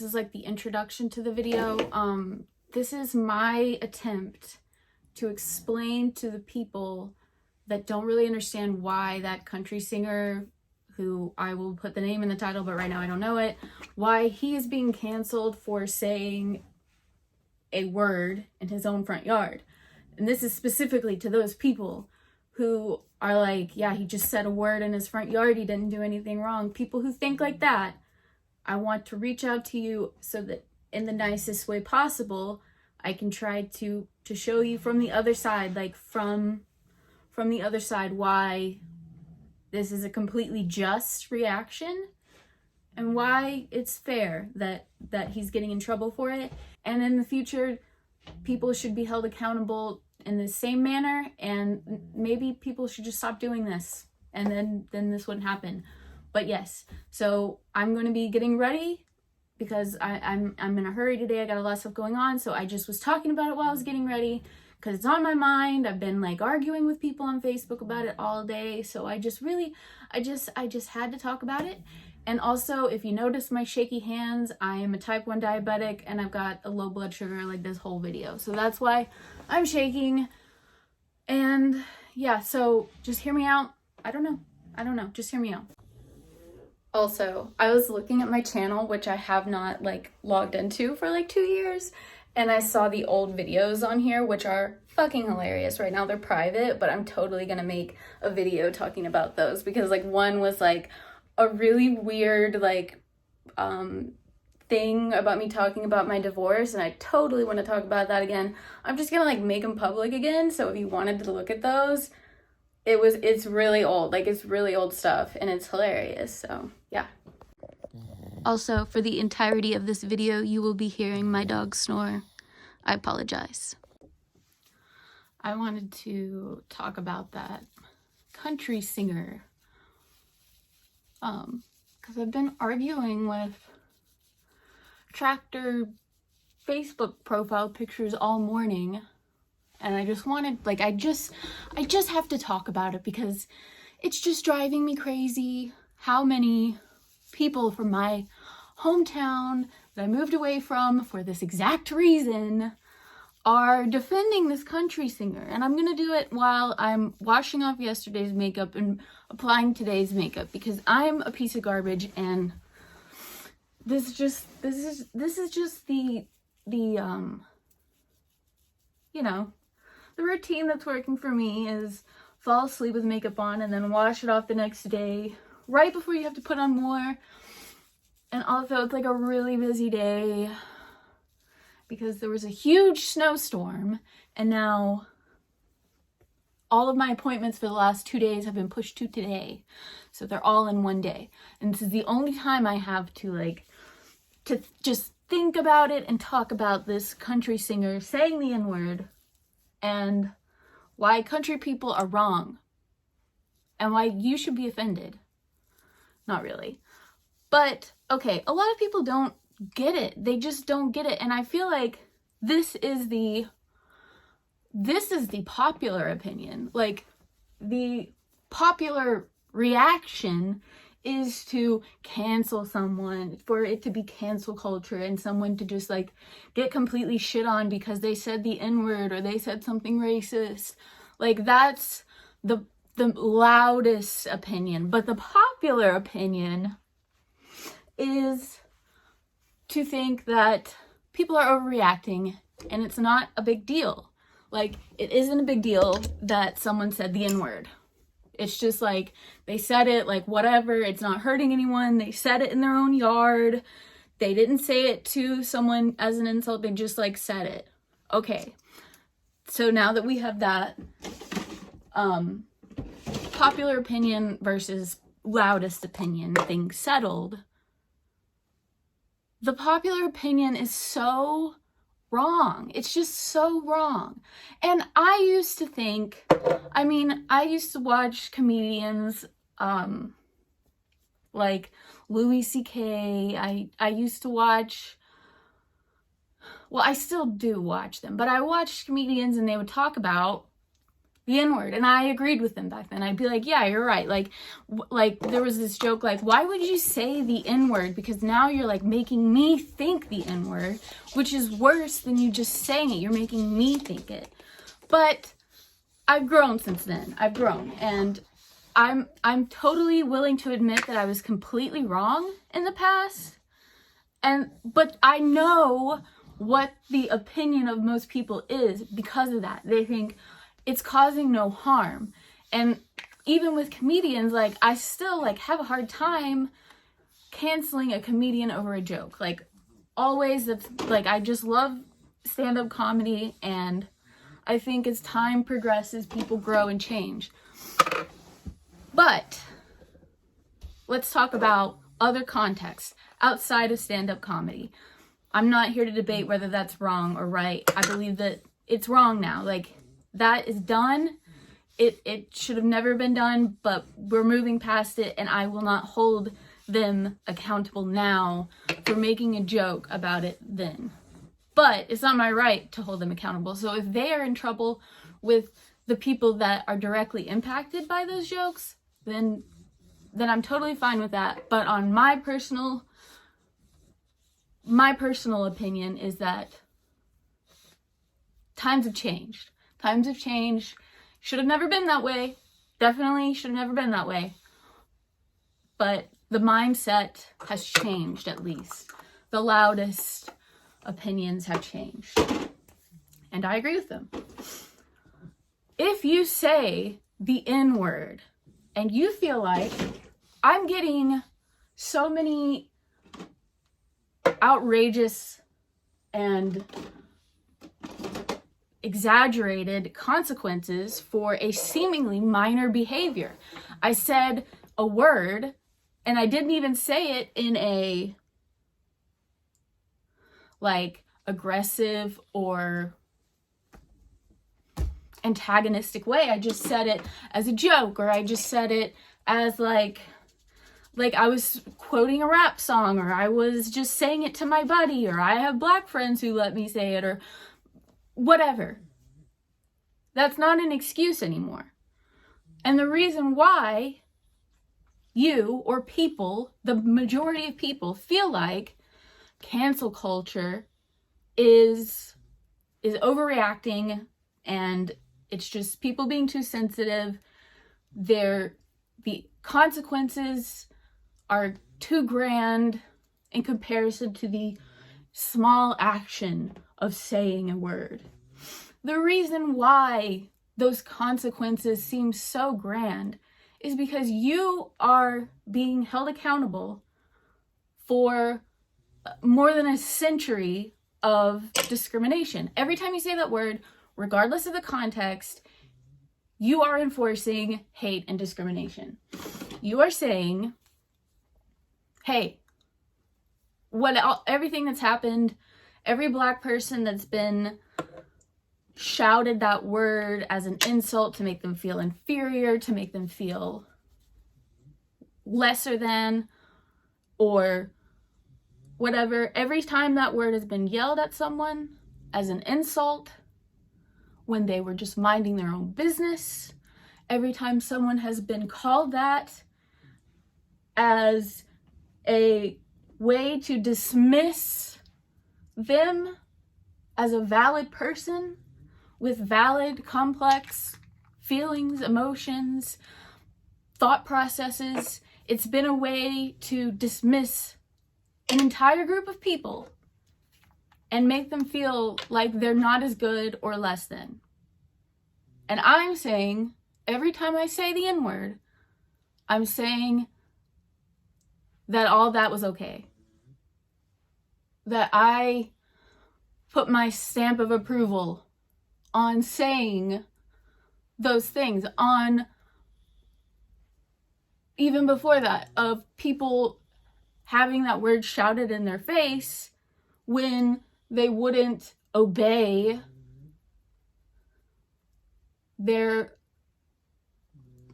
This is like the introduction to the video. This is my attempt to explain to the people that don't really understand why that country singer, who I will put the name in the title, but right now I don't know it, why he is being canceled for saying a word in his own front yard. And this is specifically to those people who are like, yeah, he just said a word in his front yard, he didn't do anything wrong. People who think like that, I want to reach out to you so that in the nicest way possible, I can try to show you from the other side, like from the other side, why this is a completely just reaction and why it's fair that he's getting in trouble for it. And in the future, people should be held accountable in the same manner, and maybe people should just stop doing this, and then this wouldn't happen. But yes, so I'm going to be getting ready because I'm in a hurry today. I got a lot of stuff going on, so I just was talking about it while I was getting ready because it's on my mind. I've been like arguing with people on Facebook about it all day, so I just had to talk about it. And also, if you notice my shaky hands, I am a type 1 diabetic and I've got a low blood sugar like this whole video, so that's why I'm shaking. And yeah, so just hear me out. I don't know, just hear me out. Also, I was looking at my channel, which I have not like logged into for like 2 years, and I saw the old videos on here, which are fucking hilarious. Right now they're private, but I'm totally gonna make a video talking about those because like one was like a really weird like thing about me talking about my divorce, and I totally want to talk about that again. I'm just gonna like make them public again, so if you wanted to look at those, it's really old, like it's really old stuff and it's hilarious, so yeah. Also, for the entirety of this video, you will be hearing my dog snore. I apologize. I wanted to talk about that country singer, because I've been arguing with Tractor Facebook profile pictures all morning, and I just wanted, like, I just have to talk about it because it's just driving me crazy how many people from my hometown that I moved away from for this exact reason are defending this country singer. And I'm gonna do it while I'm washing off yesterday's makeup and applying today's makeup because I'm a piece of garbage, and this is just the you know, the routine that's working for me is fall asleep with makeup on and then wash it off the next day right before you have to put on more. And also it's like a really busy day because there was a huge snowstorm, and now all of my appointments for the last 2 days have been pushed to today. So they're all in one day. And this is the only time I have to just think about it and talk about this country singer saying the N-word and why country people are wrong and why you should be offended. Not really. But okay, a lot of people don't get it. They just don't get it. And I feel like this is the popular opinion. Like, the popular reaction is to cancel someone, for it to be cancel culture, and someone to just like get completely shit on because they said the N-word or they said something racist. Like, that's the loudest opinion. But the popular opinion is to think that people are overreacting and it's not a big deal. Like, it isn't a big deal that someone said the N-word. It's just like, they said it, like, whatever, it's not hurting anyone. They said it in their own yard. They didn't say it to someone as an insult, they just like said it. Okay, so now that we have that popular opinion versus loudest opinion thing settled, the popular opinion is so wrong. It's just so wrong. And I used to think, I used to watch comedians like Louis C.K. I used to watch, well, I still do watch them, but I watched comedians and they would talk about the N-word. And I agreed with them back then. I'd be like, yeah, you're right. Like there was this joke, like, why would you say the N-word? Because now you're like making me think the N-word, which is worse than you just saying it. You're making me think it. But I've grown since then. I've grown, and I'm totally willing to admit that I was completely wrong in the past. But I know what the opinion of most people is because of that. They think it's causing no harm. And even with comedians, like, I still like have a hard time canceling a comedian over a joke. Like, always, it's like, I just love stand-up comedy, and I think as time progresses, people grow and change. But let's talk about other contexts outside of stand-up comedy. I'm not here to debate whether that's wrong or right. I believe that it's wrong now. Like, that is done. It should have never been done, but we're moving past it, and I will not hold them accountable now for making a joke about it then. But it's not my right to hold them accountable. So if they are in trouble with the people that are directly impacted by those jokes, then I'm totally fine with that. But on my personal opinion is that times have changed. Times have changed. Should have never been that way. Definitely should have never been that way. But the mindset has changed, at least. The loudest opinions have changed. And I agree with them. If you say the N-word and you feel like I'm getting so many outrageous and exaggerated consequences for a seemingly minor behavior. I said a word, and I didn't even say it in a like aggressive or antagonistic way. I just said it as a joke, or I just said it as like I was quoting a rap song, or I was just saying it to my buddy, or I have black friends who let me say it, or whatever. That's not an excuse anymore. And the reason why you or people, the majority of people, feel like cancel culture is overreacting, and it's just people being too sensitive. The consequences are too grand in comparison to the small action of saying a word. The reason why those consequences seem so grand is because you are being held accountable for more than a century of discrimination. Every time you say that word, regardless of the context, you are enforcing hate and discrimination. You are saying, hey, everything that's happened, every black person that's been shouted that word as an insult to make them feel inferior, to make them feel lesser than, or whatever, every time that word has been yelled at someone as an insult when they were just minding their own business, every time someone has been called that as a way to dismiss them as a valid person with valid, complex feelings, emotions, thought processes, it's been a way to dismiss an entire group of people and make them feel like they're not as good or less than. And I'm saying, every time I say the N-word, I'm saying that all that was okay. That I put my stamp of approval on saying those things, on even before that, of people having that word shouted in their face when they wouldn't obey their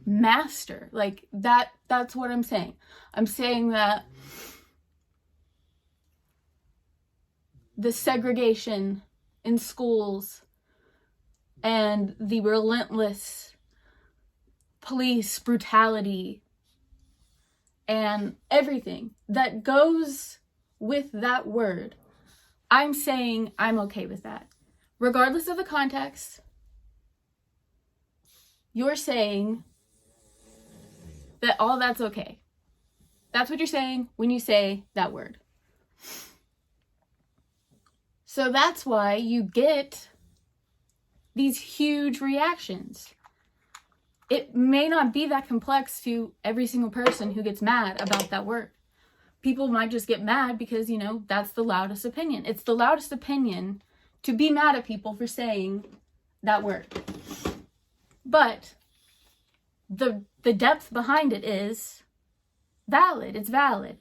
master. Like, that's what I'm saying. I'm saying that the segregation in schools and the relentless police brutality and everything that goes with that word, I'm saying I'm okay with that. Regardless of the context, you're saying that all that's okay. That's what you're saying when you say that word. So that's why you get these huge reactions. It may not be that complex to every single person who gets mad about that word. People might just get mad because, you know, that's the loudest opinion. It's the loudest opinion to be mad at people for saying that word. But the depth behind it is valid. It's valid.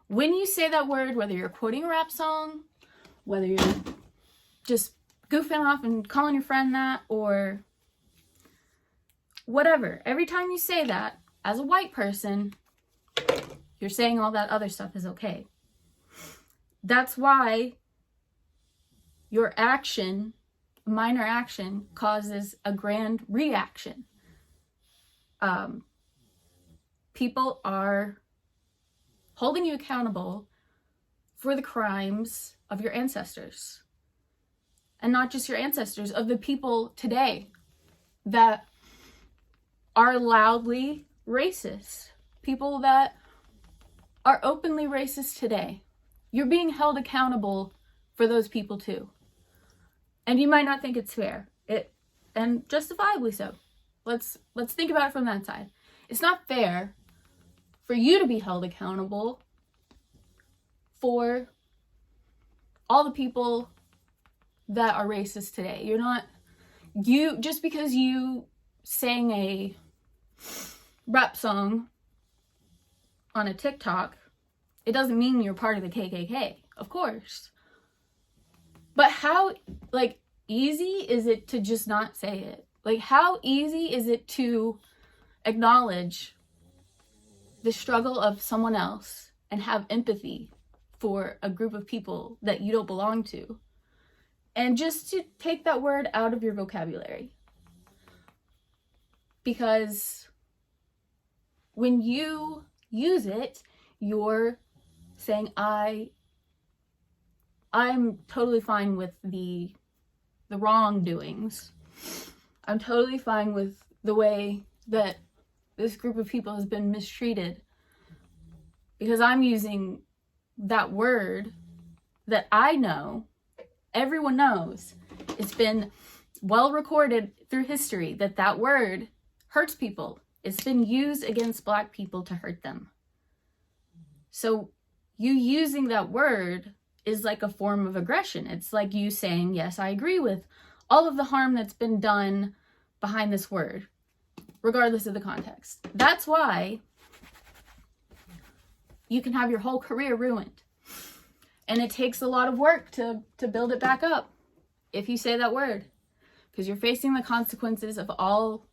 When you say that word, whether you're quoting a rap song, whether you're just goofing off and calling your friend that, or whatever, every time you say that, as a white person, you're saying all that other stuff is okay. That's why your action, minor action, causes a grand reaction. People are holding you accountable for the crimes of your ancestors. And not just your ancestors, of the people today that are loudly racist. People that are openly racist today. You're being held accountable for those people too. And you might not think it's fair. And justifiably so. Let's think about it from that side. It's not fair for you to be held accountable for all the people that are racist today. Just because you sang a rap song on a TikTok, it doesn't mean you're part of the KKK, of course. But how, easy is it to just not say it? How easy is it to acknowledge the struggle of someone else and have empathy for a group of people that you don't belong to, and just to take that word out of your vocabulary? Because when you use it, you're saying, I'm totally fine with the wrongdoings. I'm totally fine with the way that this group of people has been mistreated, because I'm using that word that I know, everyone knows, it's been well recorded through history that word hurts people. It's been used against Black people to hurt them. So you using that word is like a form of aggression. It's like you saying, yes, I agree with all of the harm that's been done behind this word, regardless of the context. That's why you can have your whole career ruined. And it takes a lot of work to build it back up if you say that word, because you're facing the consequences of all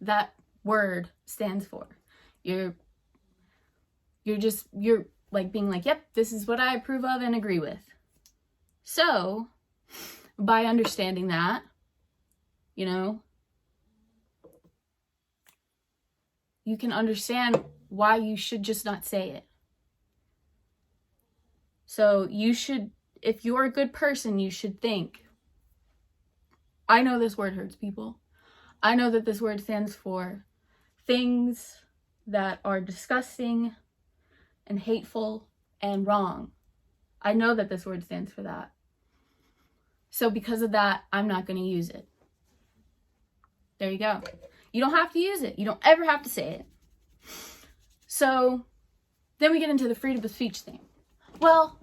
that word stands for. You're being like, yep, this is what I approve of and agree with. So by understanding that, you can understand why you should just not say it. So you should, if you're a good person, you should think, I know this word hurts people. I know that this word stands for things that are disgusting and hateful and wrong. I know that this word stands for that. So because of that, I'm not going to use it. There you go. You don't have to use it. You don't ever have to say it. So then we get into the freedom of speech thing. Well,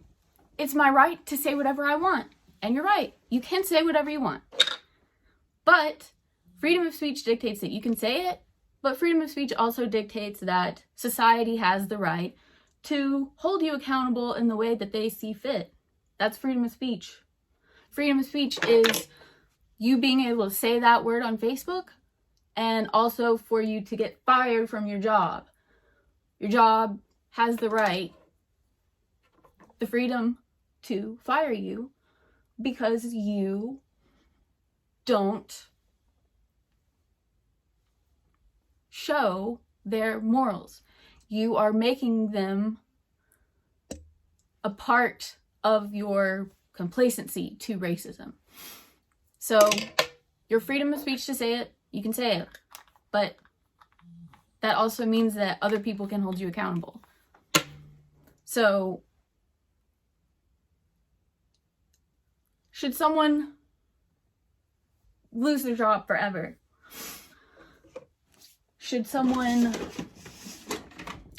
it's my right to say whatever I want. And you're right. You can say whatever you want. But freedom of speech dictates that you can say it. But freedom of speech also dictates that society has the right to hold you accountable in the way that they see fit. That's freedom of speech. Freedom of speech is you being able to say that word on Facebook, and also for you to get fired from your job. Your job has the right, the freedom to fire you because you don't show their morals. You are making them a part of your complacency to racism. So, your freedom of speech to say it, you can say it. But that also means that other people can hold you accountable. So, should someone lose their job forever? Should someone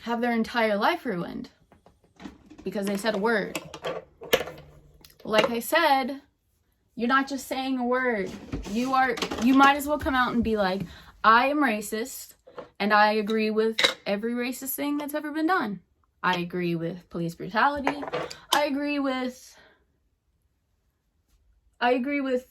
have their entire life ruined because they said a word? Like I said, you're not just saying a word. You might as well come out and be like, I am racist, and I agree with every racist thing that's ever been done. I agree with police brutality. I agree with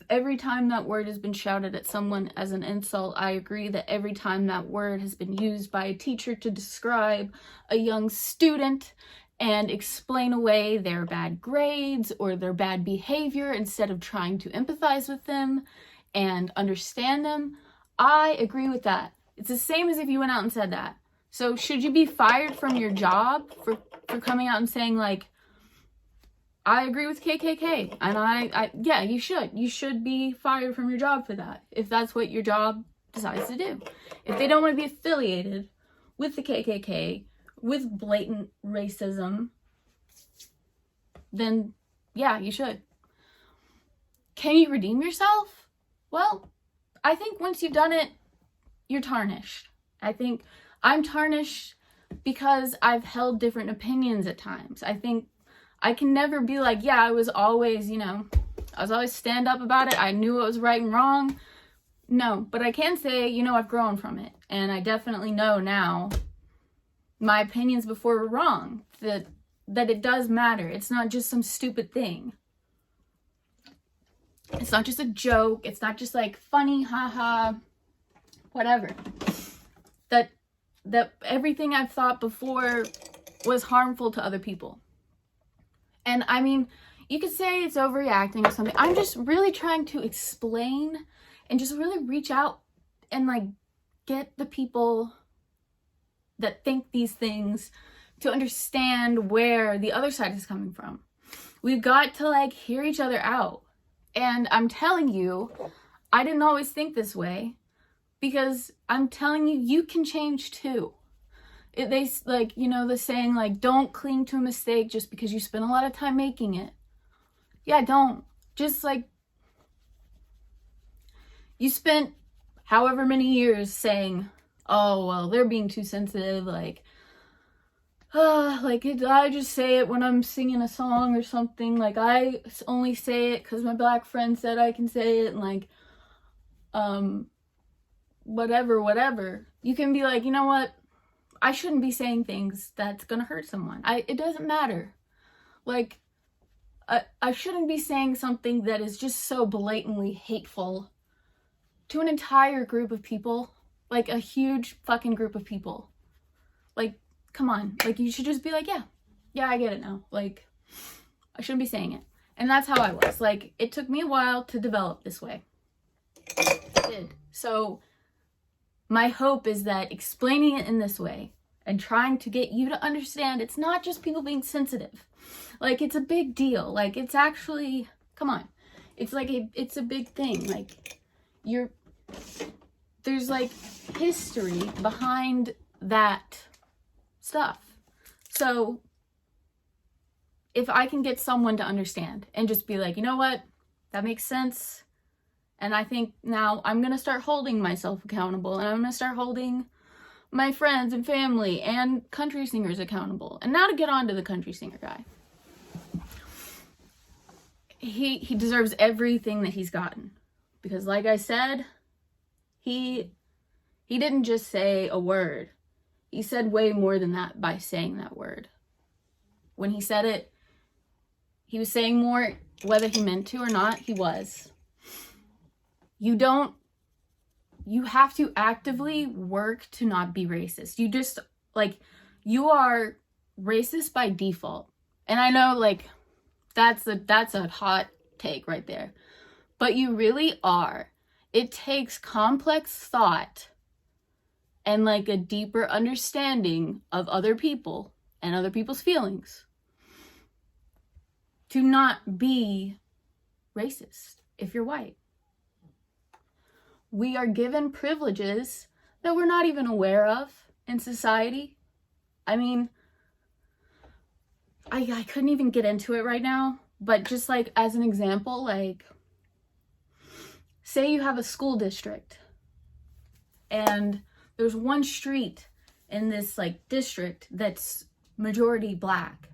every time that word has been shouted at someone as an insult. I agree that every time that word has been used by a teacher to describe a young student and explain away their bad grades or their bad behavior instead of trying to empathize with them and understand them, I agree with that. It's the same as if you went out and said that. So should you be fired from your job for coming out and saying, like, I agree with KKK, and yeah, you should. You should be fired from your job for that, if that's what your job decides to do. If they don't want to be affiliated with the KKK, with blatant racism, then yeah, you should. Can you redeem yourself? Well, I think once you've done it, you're tarnished. I think I'm tarnished because I've held different opinions at times. I think I can never be like, yeah, I was always stand up about it. I knew what was right and wrong. No, but I can say, I've grown from it. And I definitely know now my opinions before were wrong. That it does matter. It's not just some stupid thing. It's not just a joke. It's not just like funny, haha, whatever. That everything I've thought before was harmful to other people. And I mean, you could say it's overreacting or something. I'm just really trying to explain and just really reach out and like get the people that think these things to understand where the other side is coming from. We've got to like hear each other out. And I'm telling you, I didn't always think this way, because I'm telling you, you can change too. The saying like, don't cling to a mistake just because you spent a lot of time making it. Yeah, don't. Just like, you spent however many years saying, oh, well, they're being too sensitive, I just say it when I'm singing a song or something, like, I only say it because my black friend said I can say it, and like, whatever. You can be like, you know what? I shouldn't be saying things that's gonna hurt someone. It doesn't matter. Like, I shouldn't be saying something that is just so blatantly hateful to an entire group of people. Like, a huge fucking group of people. Like, come on. Like, you should just be like, yeah, I get it now. Like, I shouldn't be saying it. And that's how I was. Like, it took me a while to develop this way. It did. So, my hope is that explaining it in this way and trying to get you to understand it's not just people being sensitive. Like, it's a big deal. Like, it's actually, come on. It's like, it's a big thing. Like, there's like history behind that stuff. So, if I can get someone to understand and just be like, you know what? That makes sense. And I think now I'm going to start holding myself accountable, and I'm going to start holding my friends and family and country singers accountable. And now to get on to the country singer guy. He deserves everything that he's gotten. Because like I said, he didn't just say a word. He said way more than that by saying that word. When he said it, he was saying more, whether he meant to or not, he was. You have to actively work to not be racist. You just, like, you are racist by default. And I know, like, that's a hot take right there. But you really are. It takes complex thought and like a deeper understanding of other people and other people's feelings to not be racist if you're white. We are given privileges that we're not even aware of in society. I mean, I couldn't even get into it right now, but just like as an example, like say you have a school district and there's one street in this like district that's majority black,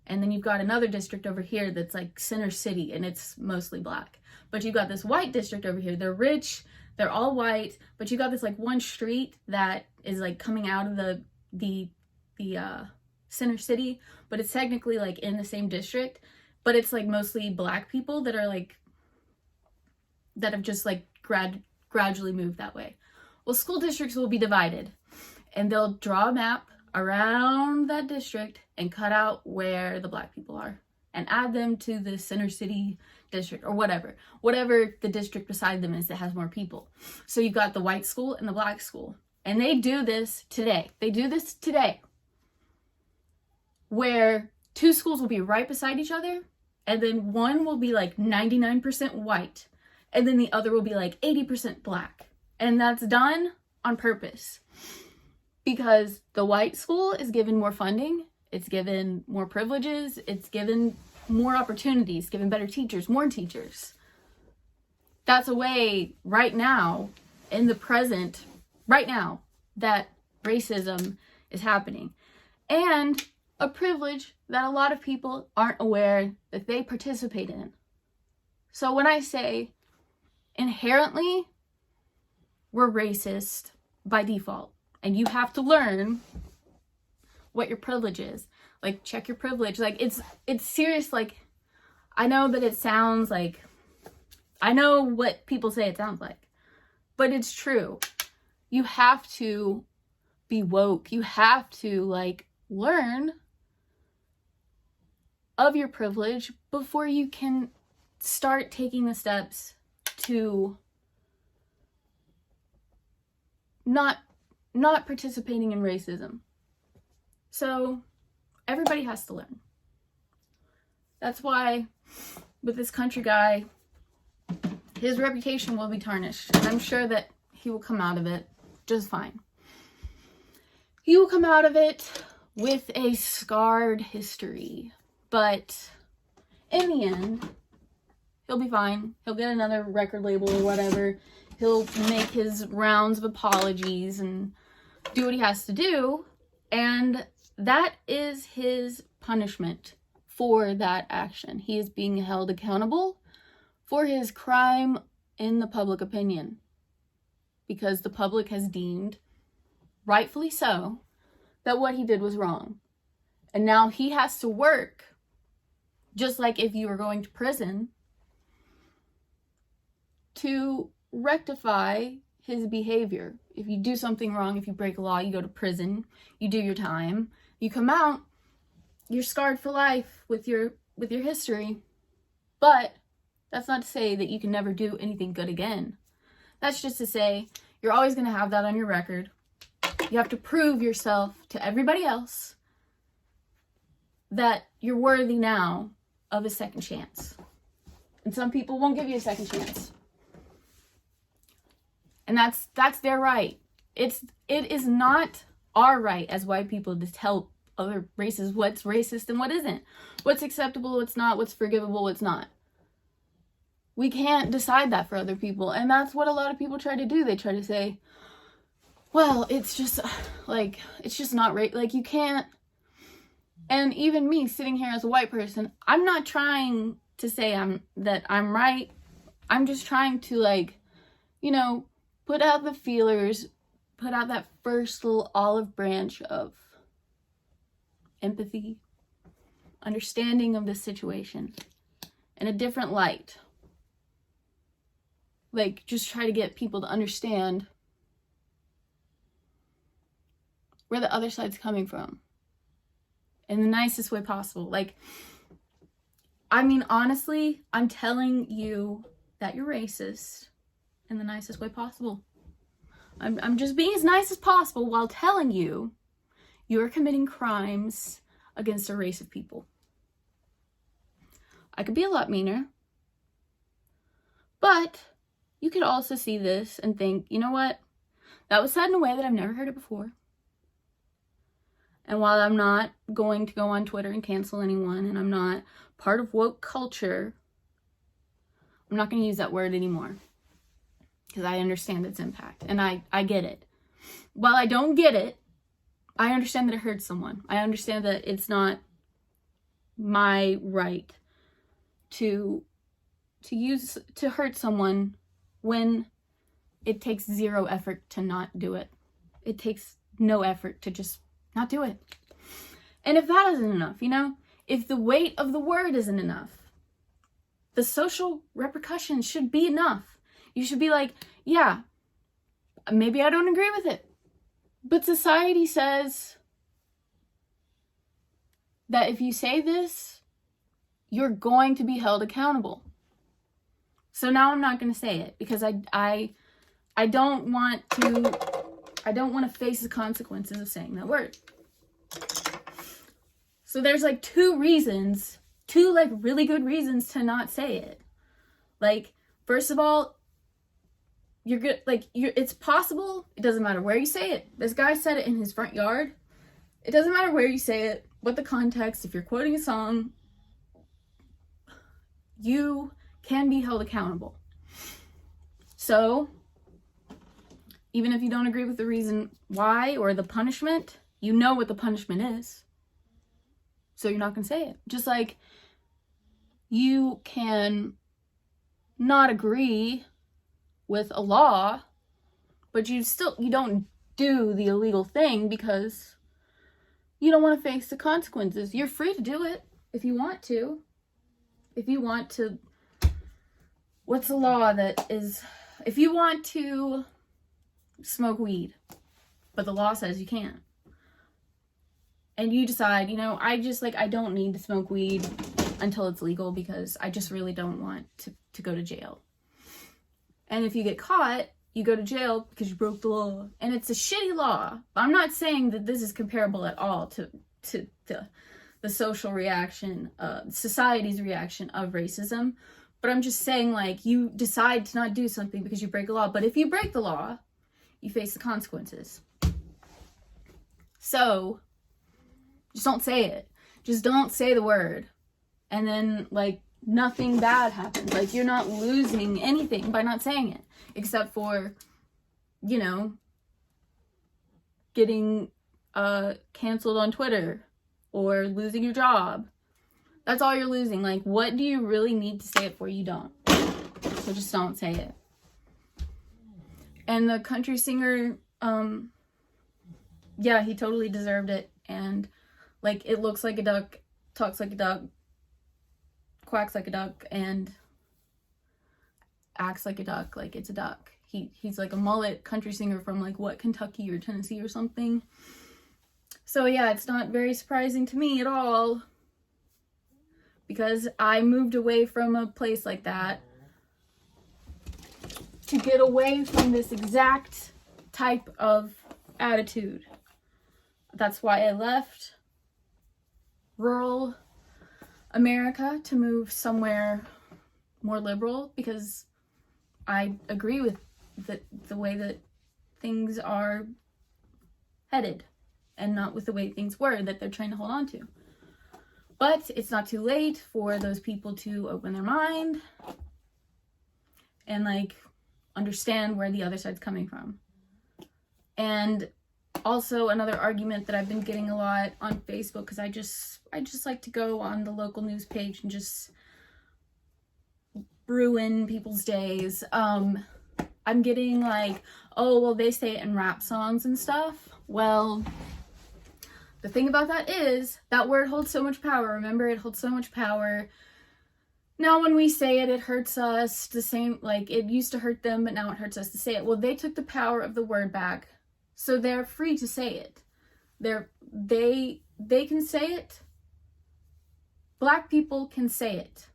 and then you've got another district over here that's like center city and it's mostly black, but you've got this white district over here. They're rich, they're all white, but you got this like one street that is like coming out of the center city, but it's technically like in the same district, but it's like mostly black people that are like that have just like gradually moved that way. Well, school districts will be divided, and they'll draw a map around that district and cut out where the black people are and add them to the center city district or whatever the district beside them is that has more people. So you've got the white school and the black school, and they do this today. Where two schools will be right beside each other, and then one will be like 99% white, and then the other will be like 80% black. And that's done on purpose because the white school is given more funding, it's given more privileges, it's given more opportunities, given better teachers, more teachers. That's a way right now, in the present, right now, that racism is happening. And a privilege that a lot of people aren't aware that they participate in. So when I say inherently we're racist by default, and you have to learn what your privilege is. Like, check your privilege. Like, it's serious. Like, I know that it sounds like, I know what people say it sounds like, but it's true. You have to be woke. You have to, like, learn of your privilege before you can start taking the steps to not participating in racism. So everybody has to learn. That's why with this country guy, his reputation will be tarnished. And I'm sure that he will come out of it just fine. He will come out of it with a scarred history. But in the end, he'll be fine. He'll get another record label or whatever. He'll make his rounds of apologies and do what he has to do. And that is his punishment for that action. He is being held accountable for his crime in the public opinion. Because the public has deemed, rightfully so, that what he did was wrong. And now he has to work, just like if you were going to prison, to rectify his behavior. If you do something wrong, if you break a law, you go to prison, you do your time, you come out, you're scarred for life with your history. But that's not to say that you can never do anything good again. That's just to say you're always going to have that on your record. You have to prove yourself to everybody else that you're worthy now of a second chance. And some people won't give you a second chance. And that's their right. It is not our right as white people to tell other races what's racist and what isn't. What's acceptable, what's not, what's forgivable, what's not. We can't decide that for other people. And that's what a lot of people try to do. They try to say, well, it's just not right. Like, you can't. And even me sitting here as a white person, I'm not trying to say that I'm right. I'm just trying to, put out the feelers, put out that first little olive branch of empathy, understanding of the situation in a different light. Just try to get people to understand where the other side's coming from in the nicest way possible. Honestly, I'm telling you that you're racist in the nicest way possible. I'm just being as nice as possible while telling you you're committing crimes against a race of people. I could be a lot meaner. But you could also see this and think, you know what? That was said in a way that I've never heard it before. And while I'm not going to go on Twitter and cancel anyone, and I'm not part of woke culture, I'm not going to use that word anymore. Because I understand its impact. And I get it. While I don't get it, I understand that it hurts someone. I understand that it's not my right to hurt someone when it takes zero effort to not do it. It takes no effort to just not do it. And if that isn't enough, if the weight of the word isn't enough, the social repercussions should be enough. You should be like, yeah, maybe I don't agree with it, but society says that if you say this, you're going to be held accountable. So now I'm not going to say it because I don't want to face the consequences of saying that word. So there's like two really good reasons to not say it. Like, first of all, you're good. It's possible. It doesn't matter where you say it. This guy said it in his front yard. It doesn't matter where you say it, what the context. If you're quoting a song, you can be held accountable. So, even if you don't agree with the reason why or the punishment, you know what the punishment is. So you're not going to say it. Just like you can not agree with a law, but you don't do the illegal thing because you don't want to face the consequences. You're free to do it if you want to. If you want to, what's the law that is, if you want to smoke weed, but the law says you can't, and you decide, I don't need to smoke weed until it's legal because I just really don't want to go to jail. And if you get caught, you go to jail because you broke the law. And it's a shitty law. I'm not saying that this is comparable at all to the social reaction, society's reaction of racism. But I'm just saying, you decide to not do something because you break a law. But if you break the law, you face the consequences. So, just don't say it. Just don't say the word. And then, nothing bad happens. You're not losing anything by not saying it. Except for, getting canceled on Twitter. Or losing your job. That's all you're losing. What do you really need to say it for? You don't. So just don't say it. And the country singer, yeah, he totally deserved it. And, it looks like a duck, talks like a duck, quacks like a duck, and acts like a duck, it's a duck. He's like a mullet country singer from, Kentucky or Tennessee or something. So yeah, it's not very surprising to me at all, because I moved away from a place like that to get away from this exact type of attitude. That's why I left rural America to move somewhere more liberal, because I agree with the way that things are headed. And not with the way things were that they're trying to hold on to. But it's not too late for those people to open their mind and understand where the other side's coming from. And also another argument that I've been getting a lot on Facebook, because I just like to go on the local news page and just ruin people's days. I'm getting oh, well, they say it in rap songs and stuff. Well, the thing about that is, that word holds so much power. Remember, it holds so much power. Now, when we say it, it hurts us the same, it used to hurt them, but now it hurts us to say it. Well, they took the power of the word back, so they're free to say it. They can say it. Black people can say it.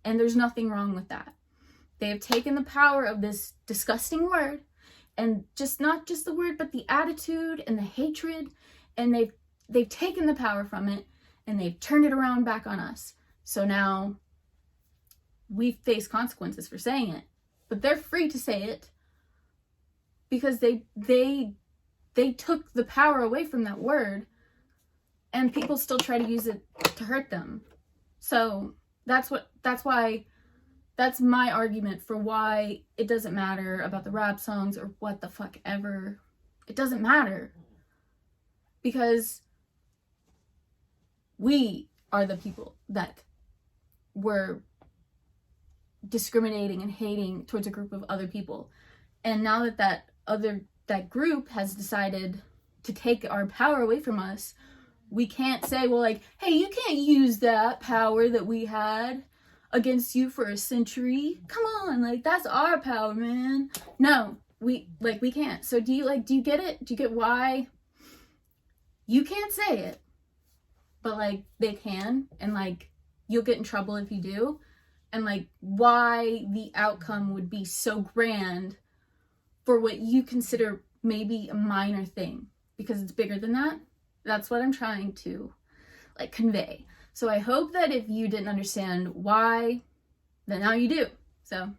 And there's nothing wrong with that. They have taken the power of this disgusting word, and just not just the word, but the attitude and the hatred, and they've taken the power from it and they've turned it around back on us. So now we face consequences for saying it, but they're free to say it because they took the power away from that word, and people still try to use it to hurt them. So that's my argument for why it doesn't matter about the rap songs or what the fuck ever. It doesn't matter. Because we are the people that were discriminating and hating towards a group of other people. And now that group has decided to take our power away from us, we can't say, well, like, hey, you can't use that power that we had against you for a century. Come on, like, that's our power, man. No, we can't. So do you get it? Do you get why you can't say it, but like they can, and like you'll get in trouble if you do, and like why the outcome would be so grand for what you consider maybe a minor thing, because it's bigger than that? That's what I'm trying to like convey. So I hope that if you didn't understand why, then now you do. So